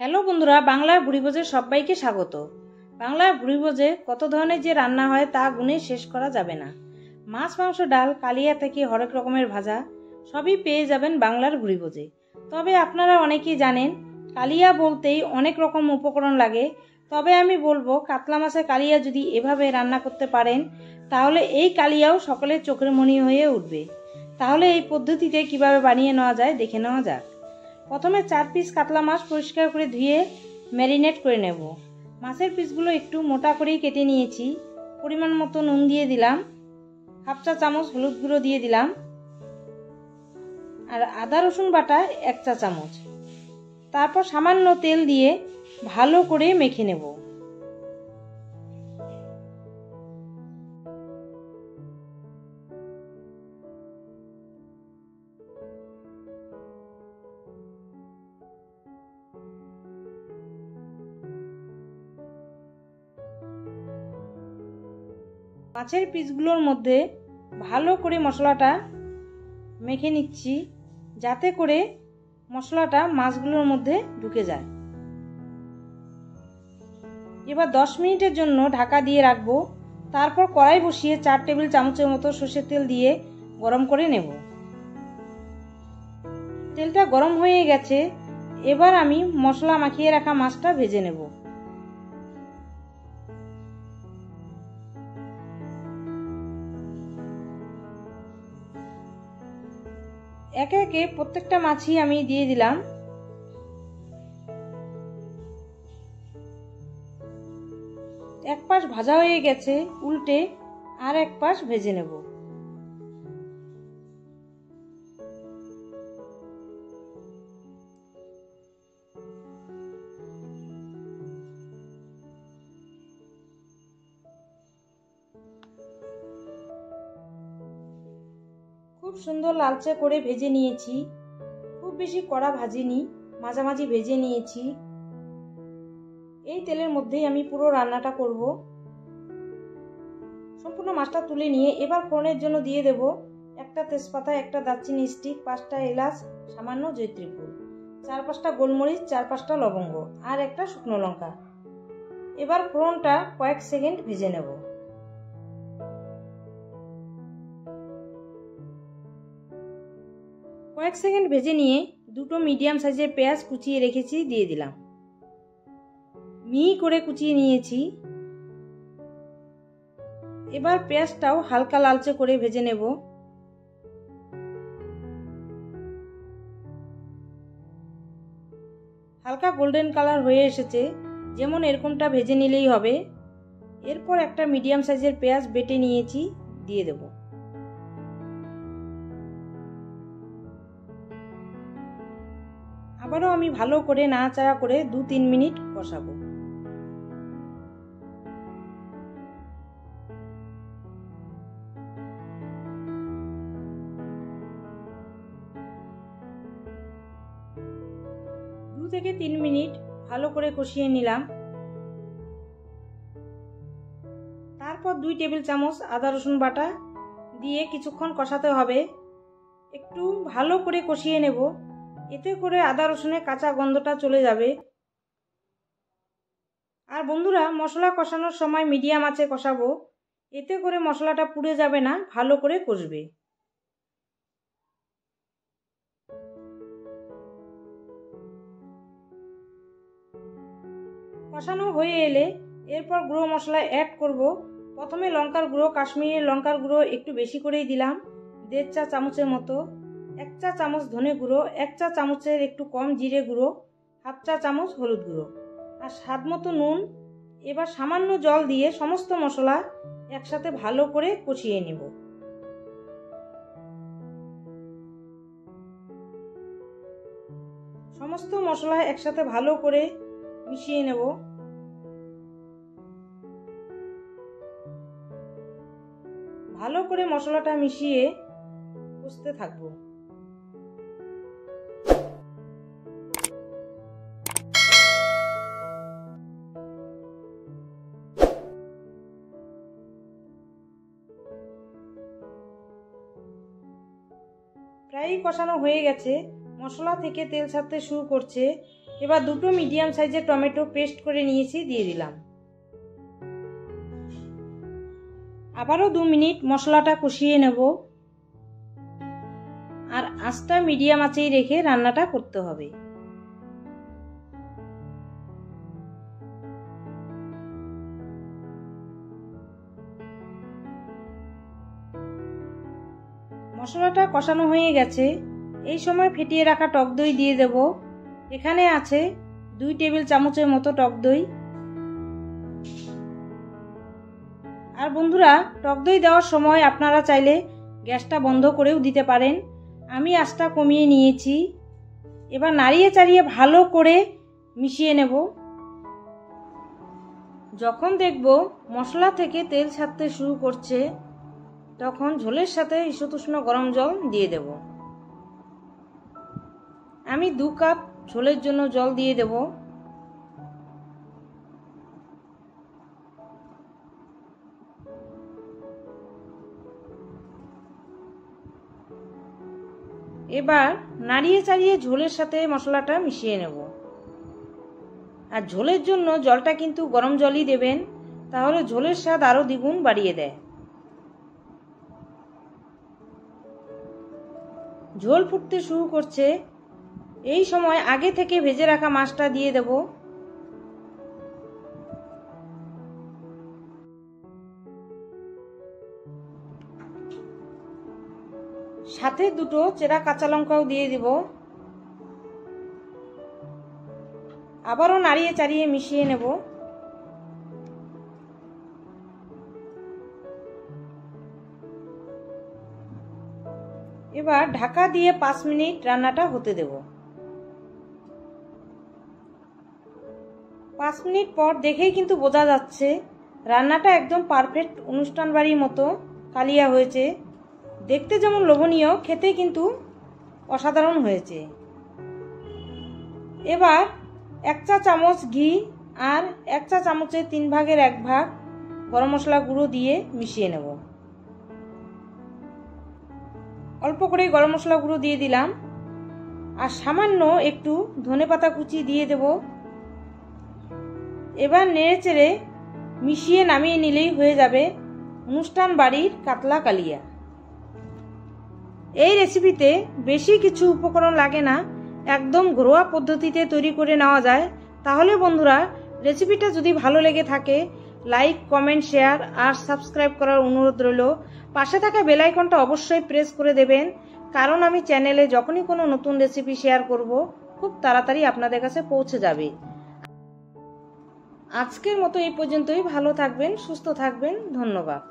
Hello বন্ধুরা, বাংলার ভুরিভোজে সবাইকে স্বাগত। বাংলার ভুরিভোজে কত ধরনের যে রান্না হয় তা গুণে শেষ করা যাবে না। মাছ, মাংস, ডাল, কালিয়া থেকে হরেক রকমের ভাজা সবই পেয়ে যাবেন বাংলার ভুরিভোজে। তবে আপনারা অনেকেই জানেন কালিয়া বলতেই অনেক রকম উপকরণ লাগে। তবে আমি বলবো কাতলা মাছের কালিয়া যদি এভাবে রান্না করতে পারেন তাহলে এই কালিয়াও সকলের চোখের মণি হয়ে উঠবে। তাহলে এই পদ্ধতিতে কিভাবে বানিয়ে নেওয়া যায় দেখে নেওয়া যাক। প্রথমে 4 পিস কাতলা মাছ পরিষ্কার করে ধুয়ে ম্যারিনেট করে নেব। মাছের পিসগুলো একটু মোটা করেই কেটে নিয়েছি। পরিমাণ মতো নুন দিয়ে দিলাম, হাফ চা চামচ হলুদ গুঁড়ো দিয়ে দিলাম, আর আদা রসুন বাটা 1 চা চামচ। তারপর সামান্য তেল দিয়ে ভালো করে মেখে নেব। মাছের পিসগুলোর মধ্যে ভালো করে মশলাটা মেখে নিচ্ছি, যাতে করে মশলাটা মাছগুলোর মধ্যে ঢুকে যায়। এবার 10 মিনিটের জন্য ঢাকা দিয়ে রাখবো। তারপর কড়াই বসিয়ে 4 টেবিল চামচের মতো সরষের তেল দিয়ে গরম করে নেব। তেলটা গরম হয়ে গেছে, এবার আমি মশলা মাখিয়ে রাখা মাছটা ভেজে নেব। একে একে প্রত্যেকটা মাছই আমি দিয়ে দিলাম। এক পাশ ভাজা হয়ে গেছে, উল্টে আর এক পাশ ভেজে নেব। খুব সুন্দর লালচে করে ভেজে নিয়েছি। খুব বেশি কড়া ভাজিনি, মাঝামাঝি ভেজে নিয়েছি। এই তেলের মধ্যেই আমি পুরো রান্নাটা করব। সম্পূর্ণ মাছটা তুলে নিয়ে এবার ফোড়নের জন্য দিয়ে দেব একটা তেজপাতা, একটা দারচিনি স্টিক, 5টা এলাচ, সামান্য জয়িত্রী ফুল, 4-5টা গোলমরিচ, 4-5টা লবঙ্গ আর একটা শুকনো লঙ্কা। এবার ফোড়নটা কয়েক সেকেন্ড ভেজে নেব। কয়েক সেকেন্ড ভেজে নিয়ে দুটো মিডিয়াম সাইজের পেঁয়াজ কুচিয়ে রেখেছি দিয়ে দিলাম। মিহি করে কুচিয়ে নিয়েছি। এবার পেঁয়াজটাও হালকা লালচে করে ভেজে নেব। হালকা গোল্ডেন কালার হয়ে এসেছে, যেমন এরকমটা ভেজে নিলেই হবে। এরপর একটা মিডিয়াম সাইজের পেঁয়াজ বেটে নিয়েছি দিয়ে দেব। আবারও আমি ভালো করে নাড়াচাড়া করে 2-3 মিনিট কষাবো। দু থেকে 3 মিনিট ভালো করে কষিয়ে নিলাম। তারপর 2 টেবিল চামচ আদা রসুন বাটা দিয়ে কিছুক্ষণ কষাতে হবে। একটু ভালো করে কষিয়ে নেব, এতে করে আদা রসুনের কাঁচা গন্ধটা চলে যাবে। আর বন্ধুরা, মশলা কষানোর সময় মিডিয়াম আঁচে কষাবো, এতে করে মশলাটা পুড়ে যাবে না, ভালো করে কষবে। কষানো হয়ে এলে এরপর গুঁড়ো মশলা অ্যাড করব। প্রথমে লঙ্কার গুঁড়ো, কাশ্মীরি লঙ্কার গুঁড়ো একটু বেশি করেই দিলাম, 1.5 চা চামচের মতো। 1 চা চামচ ধনে গুঁড়ো, 1 চা চামচের একটু কম জিরে গুঁড়ো, হাফ চা চামচ হলুদ গুঁড়ো আর স্বাদ মতো নুন। এবার সামান্য জল দিয়ে সমস্ত মশলা একসাথে ভালো করে কষিয়ে নেব। সমস্ত মশলা একসাথে ভালো করে মিশিয়ে নেব। ভালো করে মশলাটা মিশিয়ে কষতে থাকবো। প্রায়ই কষানো হয়ে গেছে, মশলা থেকে তেল ছাড়তে শুরু করছে। এবার দুটো মিডিয়াম সাইজের টমেটো পেস্ট করে নিয়েছি, দিয়ে দিলাম। আবারও 2 মিনিট মশলাটা কষিয়ে নেব। আর আঁচটা মিডিয়াম আঁচেই রেখে রান্নাটা করতে হবে। মশলাটা কষানো হয়ে গেছে। এই সময় ফেটিয়ে রাখা টক দই দিয়ে দেব। এখানে আছে 2 টেবিল চামচের মতো টক দই। আর বন্ধুরা, টক দই দেওয়ার সময় আপনারা চাইলে গ্যাসটা বন্ধ করেও দিতে পারেন। আমি আঁচটা কমিয়ে নিয়েছি। এবার নাড়িয়ে চাড়িয়ে ভালো করে মিশিয়ে নেব। যখন দেখব মশলা থেকে তেল ছাড়তে শুরু করছে, তখন ঝোলের সাথে ঈষদুষ্ণ গরম জল দিয়ে দেব। আমি 2 কাপ ঝোলের জন্য জল দিয়ে দেব। এবার নাড়িয়ে চাড়িয়ে ঝোলের সাথে মশলাটা মিশিয়ে নেব। আর ঝোলের জন্য জলটা কিন্তু গরম জলই দেবেন, তাহলে ঝোলের স্বাদ আরো দ্বিগুণ বাড়িয়ে দেয়। ঝোল ফুটতে শুরু করছে। এই সময় আগে থেকে ভেজে রাখা মাছটা দিয়ে দেব। সাথে 2টো চেরা কাঁচা লঙ্কাও দিয়ে দিব। আবারও নাড়িয়ে চাড়িয়ে মিশিয়ে নেব। এবার ঢাকা দিয়ে 5 মিনিট রান্নাটা হতে দেব। 5 মিনিট পর দেখেই কিন্তু বোঝা যাচ্ছে রান্নাটা একদম পারফেক্ট অনুষ্ঠান বাড়ির মতো কালিয়া হয়েছে। দেখতে যেমন লোভনীয়, খেতে কিন্তু অসাধারণ হয়েছে। এবার 1 চা চামচ ঘি আর 1 চা চামচের 3 ভাগের 1 ভাগ গরম মশলা গুঁড়ো দিয়ে মিশিয়ে নেব। অল্প করে গরম মশলা গুঁড়ো দিয়ে দিলাম। আর সামান্য একটু ধনেপাতা কুচি দিয়ে দেব। এবার নেড়েচেড়ে মিশিয়ে নামিয়ে নিলেই হয়ে যাবে অনুষ্ঠান বাড়ির কাতলা কালিয়া। এই রেসিপিতে বেশি কিছু উপকরণ লাগে না, একদম ঘরোয়া পদ্ধতিতে তৈরি করে নেওয়া যায়। তাহলে বন্ধুরা, রেসিপিটা যদি ভালো লেগে থাকে লাইক, কমেন্ট, শেয়ার আর সাবস্ক্রাইব করার অনুরোধ রইল। পাশে থাকা বেল আইকনটা অবশ্যই প্রেস করে দেবেন, কারণ আমি চ্যানেলে যখনই কোনো নতুন রেসিপি শেয়ার করব খুব তাড়াতাড়ি আপনাদের কাছে পৌঁছে যাবে। আজকের মতো এই পর্যন্তই। ভালো থাকবেন, সুস্থ থাকবেন। ধন্যবাদ।